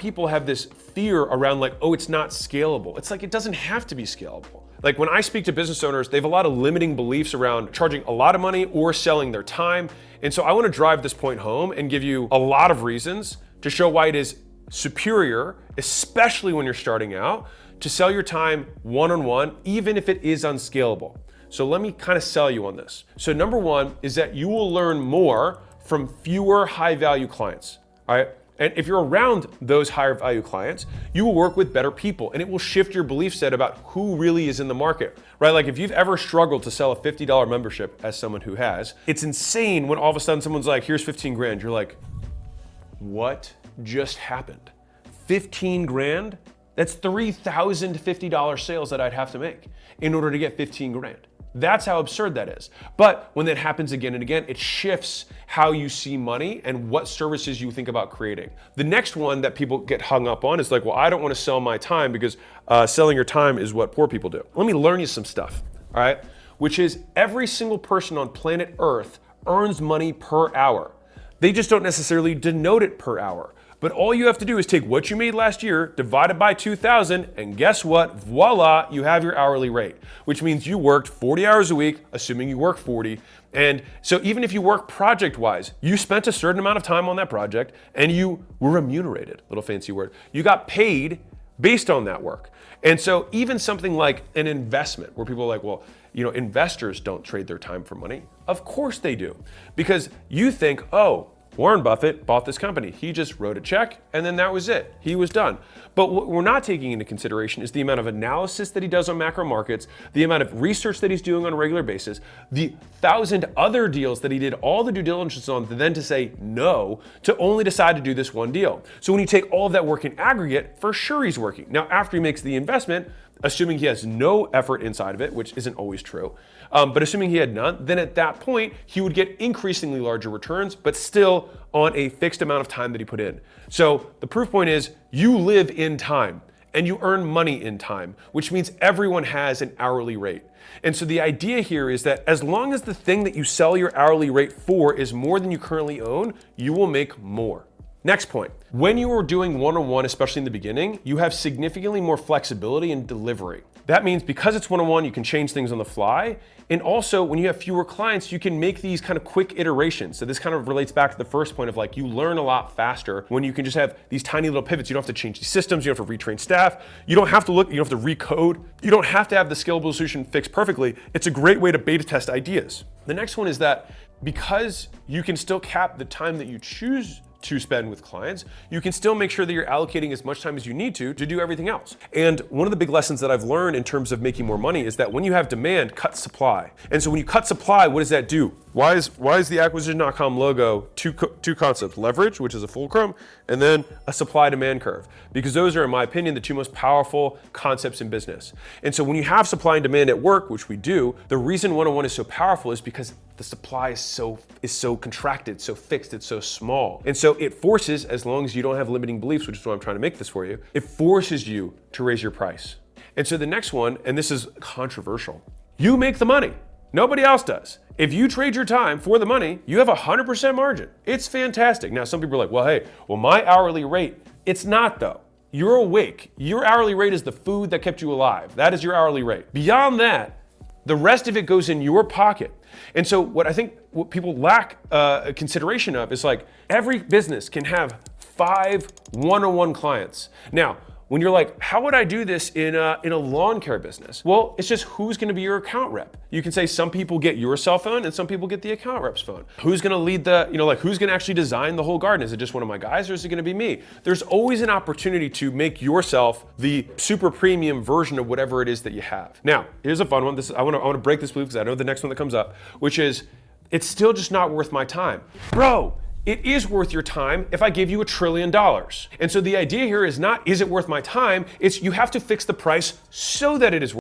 people have this fear around like, oh, it's not scalable. It's like, it doesn't have to be scalable. Like when I speak to business owners, they have a lot of limiting beliefs around charging a lot of money or selling their time. And so I want to drive this point home and give you a lot of reasons to show why it is superior, especially when you're starting out, to sell your time one-on-one, even if it is unscalable. So let me kind of sell you on this. So number one is that you will learn more from fewer high-value clients, all right? And if you're around those higher value clients, you will work with better people and it will shift your belief set about who really is in the market, right? Like if you've ever struggled to sell a $50 membership, as someone who has, it's insane when all of a sudden someone's like, here's 15 grand. You're like, what just happened? 15 grand? That's $3,050 sales that I'd have to make in order to get 15 grand. That's how absurd that is. But when that happens again and again, it shifts how you see money and what services you think about creating. The next one that people get hung up on is like, well, I don't want to sell my time because selling your time is what poor people do. Let me learn you some stuff, all right? Which is every single person on planet Earth earns money per hour. They just don't necessarily denote it per hour. But all you have to do is take what you made last year, divide it by 2,000, and guess what? Voila, you have your hourly rate, which means you worked 40 hours a week, assuming you work 40. And so even if you work project-wise, you spent a certain amount of time on that project and you were remunerated, little fancy word. You got paid based on that work. And so even something like an investment where people are like, well, you know, investors don't trade their time for money. Of course they do, because you think, oh, Warren Buffett bought this company. He just wrote a check and then that was it. He was done. But what we're not taking into consideration is the amount of analysis that he does on macro markets, the amount of research that he's doing on a regular basis, the 1,000 other deals that he did all the due diligence on, then to say no, to only decide to do this one deal. So when you take all of that work in aggregate, for sure he's working. Now, after he makes the investment, assuming he has no effort inside of it, which isn't always true, but assuming he had none, then at that point, he would get increasingly larger returns, but still on a fixed amount of time that he put in. So the proof point is you live in time and you earn money in time, which means everyone has an hourly rate. And so the idea here is that as long as the thing that you sell your hourly rate for is more than you currently own, you will make more. Next point, when you are doing one-on-one, especially in the beginning, you have significantly more flexibility in delivery. That means because it's one-on-one, you can change things on the fly. And also when you have fewer clients, you can make these kind of quick iterations. So this kind of relates back to the first point of like, you learn a lot faster when you can just have these tiny little pivots. You don't have to change these systems. You don't have to retrain staff. You don't have to you don't have to recode. You don't have to have the scalable solution fixed perfectly. It's a great way to beta test ideas. The next one is that because you can still cap the time that you choose to spend with clients, you can still make sure that you're allocating as much time as you need to do everything else. And one of the big lessons that I've learned in terms of making more money is that when you have demand, cut supply. And so when you cut supply, what does that do? Why is the acquisition.com logo two concepts? Leverage, which is a fulcrum, and then a supply-demand curve. Because those are, in my opinion, the two most powerful concepts in business. And so when you have supply and demand at work, which we do, the reason one-on-one is so powerful is because the supply is so contracted, so fixed, it's so small. And so it forces, as long as you don't have limiting beliefs, which is why I'm trying to make this for you, it forces you to raise your price. And so the next one, and this is controversial, you make the money. Nobody else does. If you trade your time for the money, you have 100% margin. It's fantastic. Now, some people are like, well, hey, my hourly rate. It's not though. You're awake. Your hourly rate is the food that kept you alive. That is your hourly rate. Beyond that, the rest of it goes in your pocket. And so what people lack consideration of is like every business can have 5 one-on-one clients. Now, when you're like, how would I do this in a lawn care business? Well, it's just who's gonna be your account rep. You can say some people get your cell phone and some people get the account rep's phone. Who's gonna lead who's gonna actually design the whole garden? Is it just one of my guys or is it gonna be me? There's always an opportunity to make yourself the super premium version of whatever it is that you have. Now, here's a fun one. I wanna break this belief because I know the next one that comes up, which is, it's still just not worth my time. Bro, it is worth your time if I give you $1 trillion. And so the idea here is not, is it worth my time? It's you have to fix the price so that it is worth